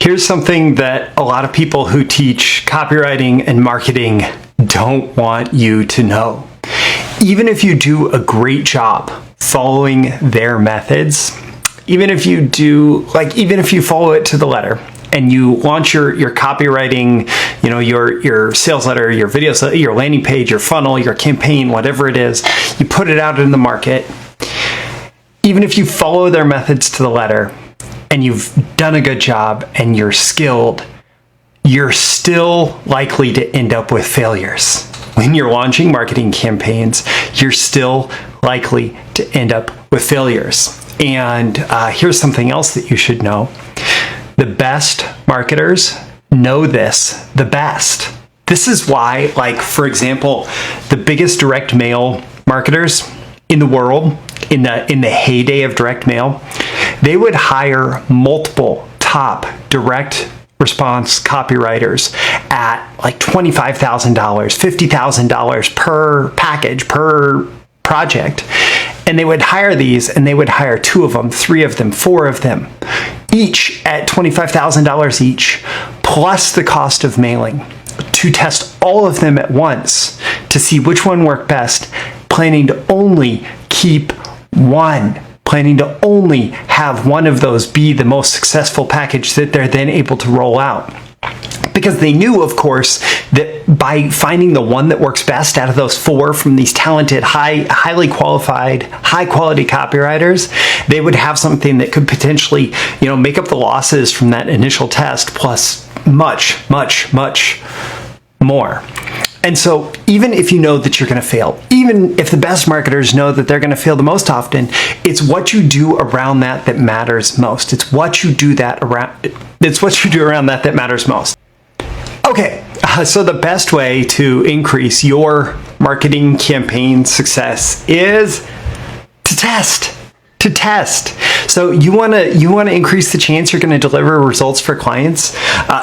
Here's something that a lot of people who teach copywriting and marketing don't want you to know. Even if you do a great job following their methods, even if you follow it to the letter and you launch your copywriting, your sales letter, your video, your landing page, your funnel, your campaign, whatever it is, you put it out in the market. Even if you follow their methods to the letter and you've done a good job and you're skilled, you're still likely to end up with failures. When you're launching marketing campaigns, you're still likely to end up with failures. And here's something else that you should know. The best marketers know this the best. This is why, for example, the biggest direct mail marketers in the world, in the heyday of direct mail, they would hire multiple top direct response copywriters at $25,000, $50,000 per package, per project. And they would hire these, and they would hire 2 of them, 3 of them, 4 of them, each at $25,000 each, plus the cost of mailing, to test all of them at once to see which one worked best, planning to only keep one, planning to only have one of those be the most successful package that they're then able to roll out. Because they knew, of course, that by finding the one that works best out of those 4 from these talented, highly qualified, high-quality copywriters, they would have something that could potentially, make up the losses from that initial test, plus much, much, much more. And so even if you know that you're going to fail, even if the best marketers know that they're going to fail the most often, it's what you do around that matters most. It's what you do around that matters most. Okay, so the best way to increase your marketing campaign success is to test. So you want to increase the chance you're going to deliver results for clients.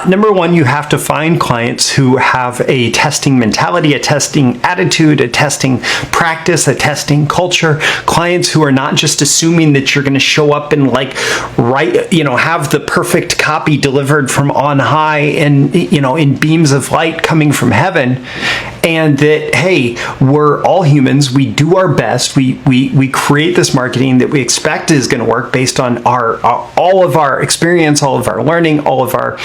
Number one, you have to find clients who have a testing mentality, a testing attitude, a testing practice, a testing culture. Clients who are not just assuming that you're going to show up and have the perfect copy delivered from on high and in beams of light coming from heaven. And that, hey, we're all humans. We do our best. We create this marketing that we expect is going to work based on all of our experience, all of our learning, all of our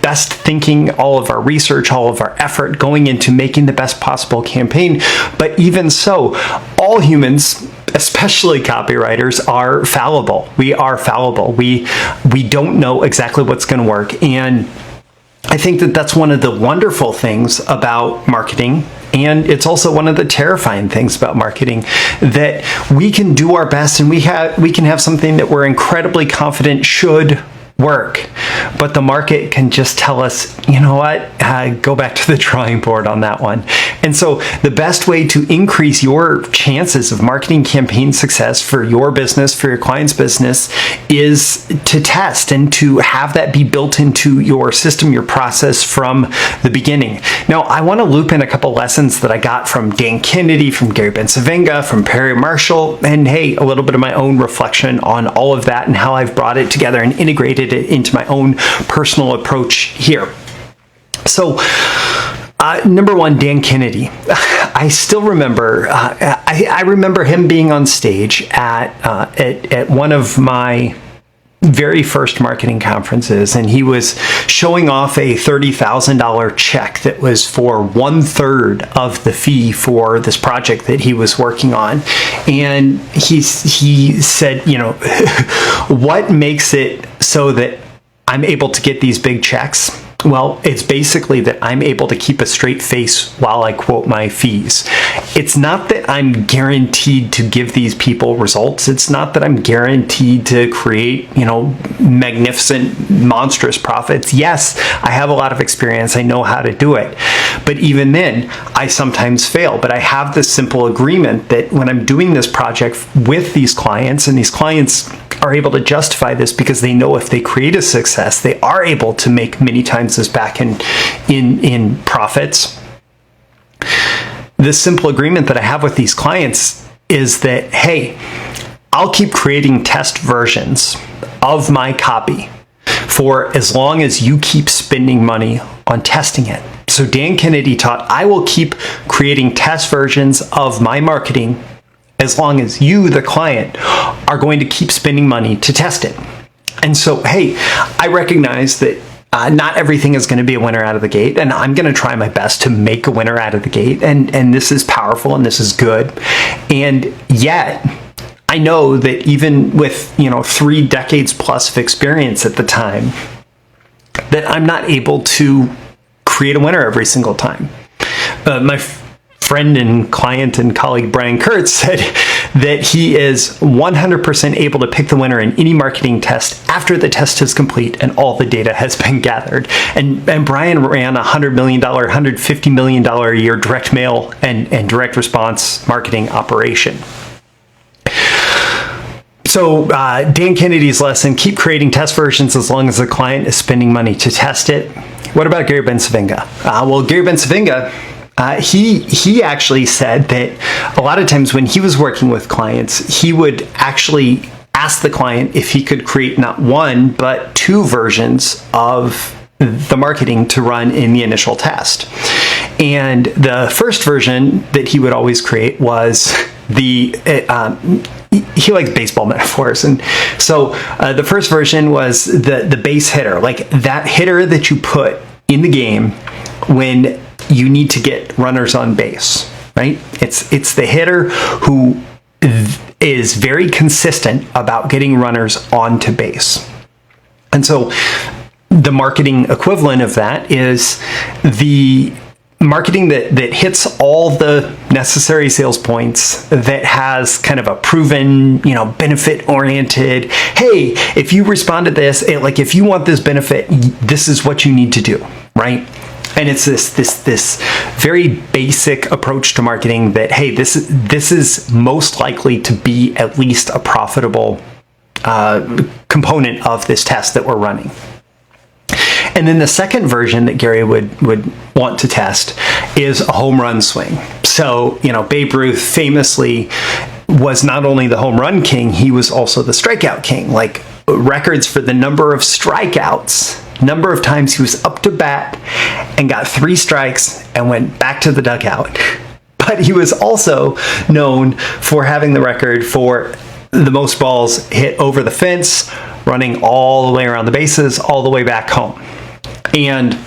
best thinking, all of our research, all of our effort going into making the best possible campaign. But even so, all humans, especially copywriters, are fallible. We are fallible. We don't know exactly what's going to work. And I think that that's one of the wonderful things about marketing, and it's also one of the terrifying things about marketing, that we can do our best and we can have something that we're incredibly confident should work, but the market can just tell us, go back to the drawing board on that one. And so the best way to increase your chances of marketing campaign success for your business, for your client's business, is to test and to have that be built into your system, your process from the beginning. Now, I want to loop in a couple lessons that I got from Dan Kennedy, from Gary Bencivenga, from Perry Marshall, and hey, a little bit of my own reflection on all of that and how I've brought it together and integrated it into my own personal approach here. So, number one, Dan Kennedy. I still remember. I remember him being on stage at one of my very first marketing conferences, and he was showing off a $30,000 check that was for 1/3 of the fee for this project that he was working on. And he said, what makes it so that I'm able to get these big checks? Well, it's basically that I'm able to keep a straight face while I quote my fees. It's not that I'm guaranteed to give these people results. It's not that I'm guaranteed to create, magnificent, monstrous profits. Yes, I have a lot of experience. I know how to do it. But even then, I sometimes fail. But I have this simple agreement that when I'm doing this project with these clients, and these clients are able to justify this because they know if they create a success, they are able to make many times this back in profits. The simple agreement that I have with these clients is that, hey, I'll keep creating test versions of my copy for as long as you keep spending money on testing it. So Dan Kennedy taught, I will keep creating test versions of my marketing as long as you, the client, are going to keep spending money to test it. And so, hey, I recognize that not everything is going to be a winner out of the gate, and I'm going to try my best to make a winner out of the gate. And this is powerful and this is good. And yet, I know that even with 3 decades plus of experience at the time, that I'm not able to create a winner every single time. My friend and client and colleague Brian Kurtz said that he is 100% able to pick the winner in any marketing test after the test is complete and all the data has been gathered. And Brian ran a $100 million, $150 million a year direct mail and direct response marketing operation. So Dan Kennedy's lesson, keep creating test versions as long as the client is spending money to test it. What about Gary Bencivenga? Well, Gary Bencivenga, he actually said that a lot of times when he was working with clients, he would actually ask the client if he could create not 1, but 2 versions of the marketing to run in the initial test. And the first version that he would always create was he likes baseball metaphors. And so the first version was the base hitter, like that hitter that you put in the game when you need to get runners on base, right? It's the hitter who is very consistent about getting runners onto base. And so the marketing equivalent of that is the marketing that hits all the necessary sales points, that has kind of a proven, benefit oriented, hey, if you respond to this, if you want this benefit, this is what you need to do, right? And it's this very basic approach to marketing that, hey, this is most likely to be at least a profitable component of this test that we're running. And then the second version that Gary would want to test is a home run swing. So, Babe Ruth famously was not only the home run king, he was also the strikeout king. Like records for the number of strikeouts, number of times he was up to bat and got 3 strikes and went back to the dugout. But he was also known for having the record for the most balls hit over the fence, running all the way around the bases, all the way back home. And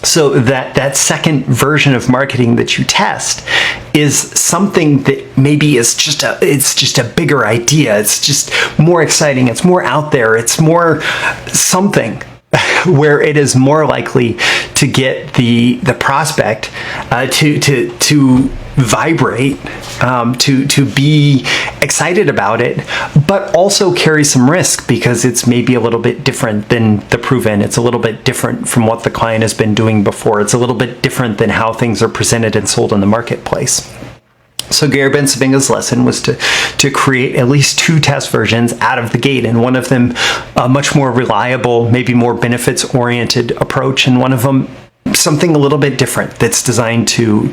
so that second version of marketing that you test is something that maybe is just a bigger idea. It's just more exciting. It's more out there. It's more something where it is more likely to get the prospect to vibrate, to be excited about it, but also carry some risk because it's maybe a little bit different than the proven. It's a little bit different from what the client has been doing before. It's a little bit different than how things are presented and sold in the marketplace. So Gary Bencivenga's lesson was to create at least 2 test versions out of the gate, and one of them a much more reliable, maybe more benefits-oriented approach, and one of them something a little bit different that's designed to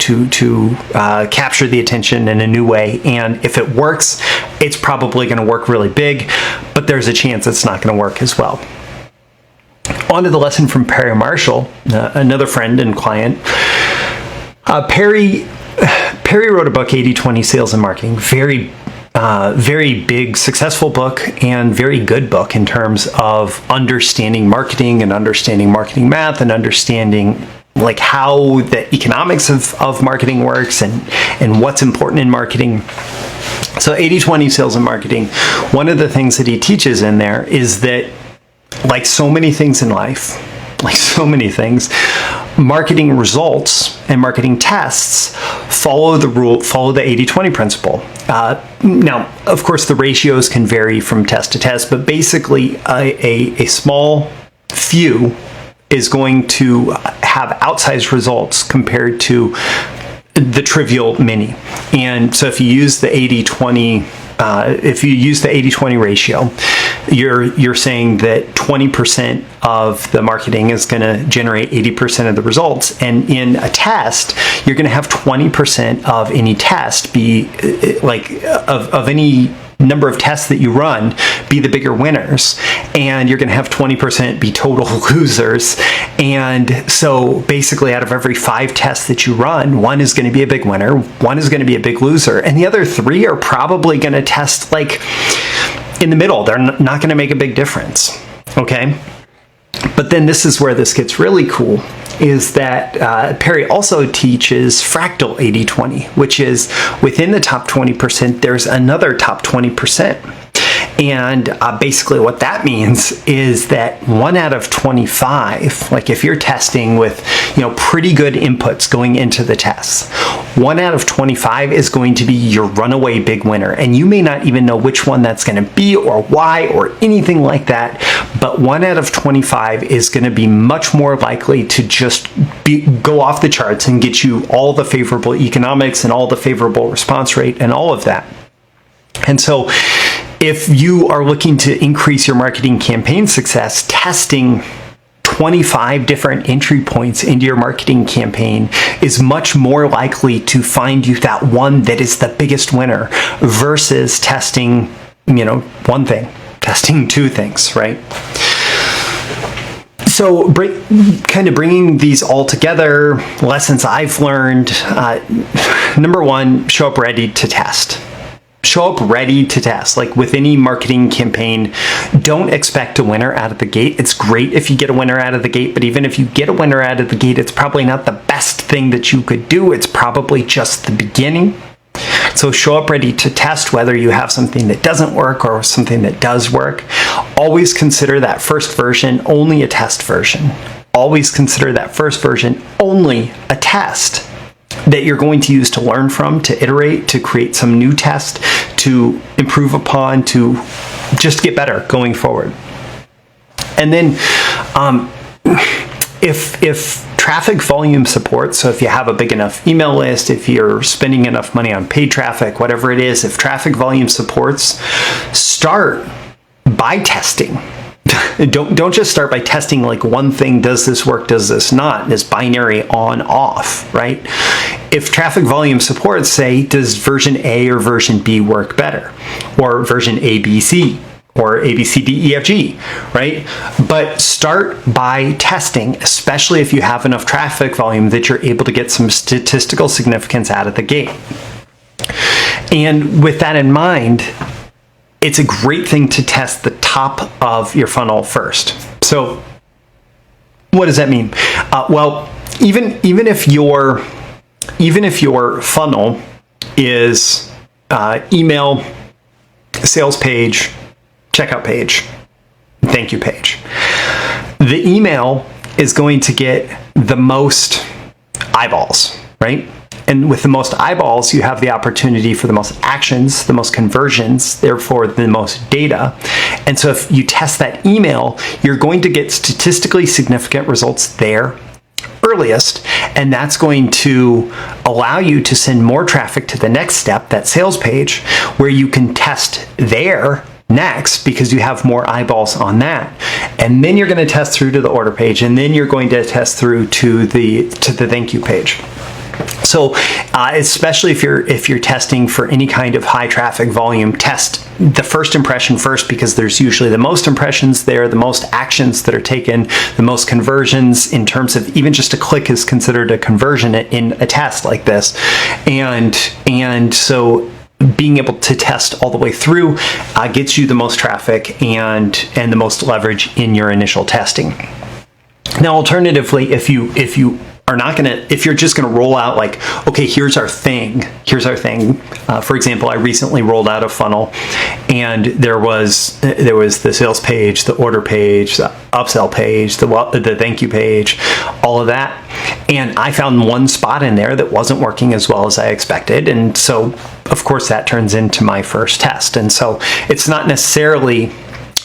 capture the attention in a new way. And if it works, it's probably going to work really big, but there's a chance it's not going to work as well. On to the lesson from Perry Marshall, another friend and client. Perry wrote a book, 80/20 Sales and Marketing. Very big, successful book and very good book in terms of understanding marketing and understanding marketing math and understanding like how the economics of marketing works and what's important in marketing. So 80/20 Sales and Marketing, one of the things that he teaches in there is that like so many things in life, marketing results and marketing tests follow the 80/20 principle. Now, of course, the ratios can vary from test to test, but basically a small few is going to have outsized results compared to the trivial many. And so if you use the 80/20 ratio, you're saying that 20% of the marketing is going to generate 80% of the results. And in a test, you're going to have 20% of any test be like of any number of tests that you run be the bigger winners, and you're going to have 20% be total losers. And so basically out of every 5 tests that you run, 1 is going to be a big winner, 1 is going to be a big loser, and the other 3 are probably going to test like in the middle. They're not going to make a big difference. Okay? But then this is where this gets really cool, is that Perry also teaches fractal 80-20, which is within the top 20%, there's another top 20%. And basically what that means is that 1 out of 25, like if you're testing with, pretty good inputs going into the tests, 1 out of 25 is going to be your runaway big winner. And you may not even know which one that's going to be or why or anything like that. But 1 out of 25 is going to be much more likely to just go off the charts and get you all the favorable economics and all the favorable response rate and all of that. And so if you are looking to increase your marketing campaign success, testing 25 different entry points into your marketing campaign is much more likely to find you that one that is the biggest winner versus testing, 1 thing, testing 2 things, right? So kind of bringing these all together, lessons I've learned, number 1, show up ready to test. Show up ready to test. Like with any marketing campaign, don't expect a winner out of the gate. It's great if you get a winner out of the gate, but even if you get a winner out of the gate, it's probably not the best thing that you could do. It's probably just the beginning. So show up ready to test whether you have something that doesn't work or something that does work. Always consider that first version only a test version. Always consider that first version only a test that you're going to use to learn from, to iterate, to create some new test, to improve upon, to just get better going forward. And then if traffic volume supports, so if you have a big enough email list, if you're spending enough money on paid traffic, whatever it is, if traffic volume supports, start by testing. Don't just start by testing like one thing, does this work, does this not, this binary on off, right? If traffic volume supports, say, does version A or version B work better? Or version ABC, or ABCDEFG, right? But start by testing, especially if you have enough traffic volume that you're able to get some statistical significance out of the gate. And with that in mind, it's a great thing to test the top of your funnel first. So what does that mean? Well, even if your funnel is email, sales page, checkout page, thank you page, the email is going to get the most eyeballs, right? And with the most eyeballs, you have the opportunity for the most actions, the most conversions, therefore the most data. And so if you test that email, you're going to get statistically significant results there earliest, and that's going to allow you to send more traffic to the next step, that sales page, where you can test there next because you have more eyeballs on that. And then you're going to test through to the order page, and then you're going to test through to the thank you page. So especially if you're testing for any kind of high traffic volume, test the first impression first, because there's usually the most impressions there, the most actions that are taken, the most conversions in terms of even just a click is considered a conversion in a test like this. And so being able to test all the way through gets you the most traffic and the most leverage in your initial testing. Now, alternatively, if you're just going to roll out like, okay, here's our thing. For example, I recently rolled out a funnel, and there was the sales page, the order page, the upsell page, the thank you page, all of that. And I found one spot in there that wasn't working as well as I expected. And so, of course, that turns into my first test. And so it's not necessarily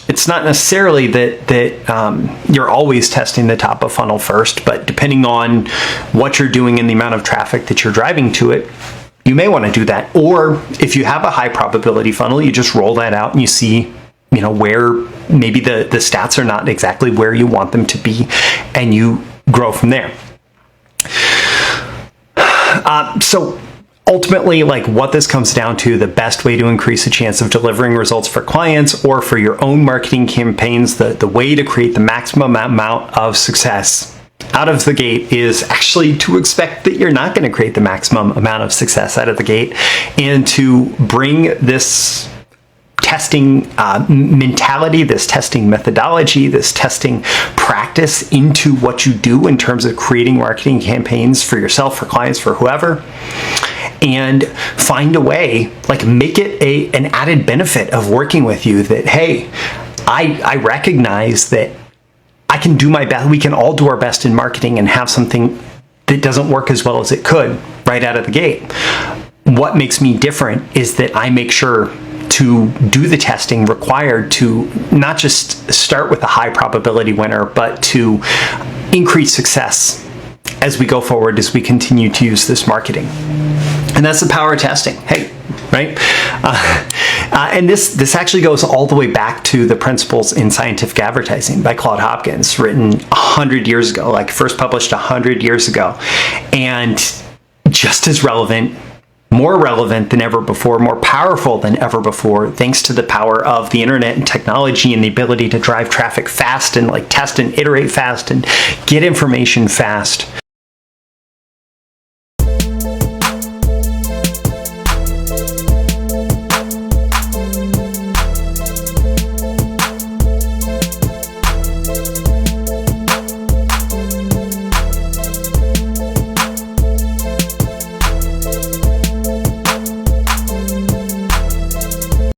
that you're always testing the top of funnel first, but depending on what you're doing and the amount of traffic that you're driving to it, you may want to do that. Or if you have a high probability funnel, you just roll that out and you see, where maybe the stats are not exactly where you want them to be, and you grow from there. So ultimately, like what this comes down to, the best way to increase the chance of delivering results for clients or for your own marketing campaigns, the way to create the maximum amount of success out of the gate is actually to expect that you're not going to create the maximum amount of success out of the gate, and to bring this testing mentality, this testing methodology, this testing practice into what you do in terms of creating marketing campaigns for yourself, for clients, for whoever, and find a way, like make it an added benefit of working with you that, hey, I recognize that I can do my best. We can all do our best in marketing and have something that doesn't work as well as it could right out of the gate. What makes me different is that I make sure to do the testing required to not just start with a high probability winner, but to increase success as we go forward, as we continue to use this marketing. And that's the power of testing. Hey, right? And this actually goes all the way back to the Principles in Scientific Advertising by Claude Hopkins, written 100 years ago, like first published 100 years ago. And just as relevant, more relevant than ever before, more powerful than ever before, thanks to the power of the internet and technology and the ability to drive traffic fast and like test and iterate fast and get information fast.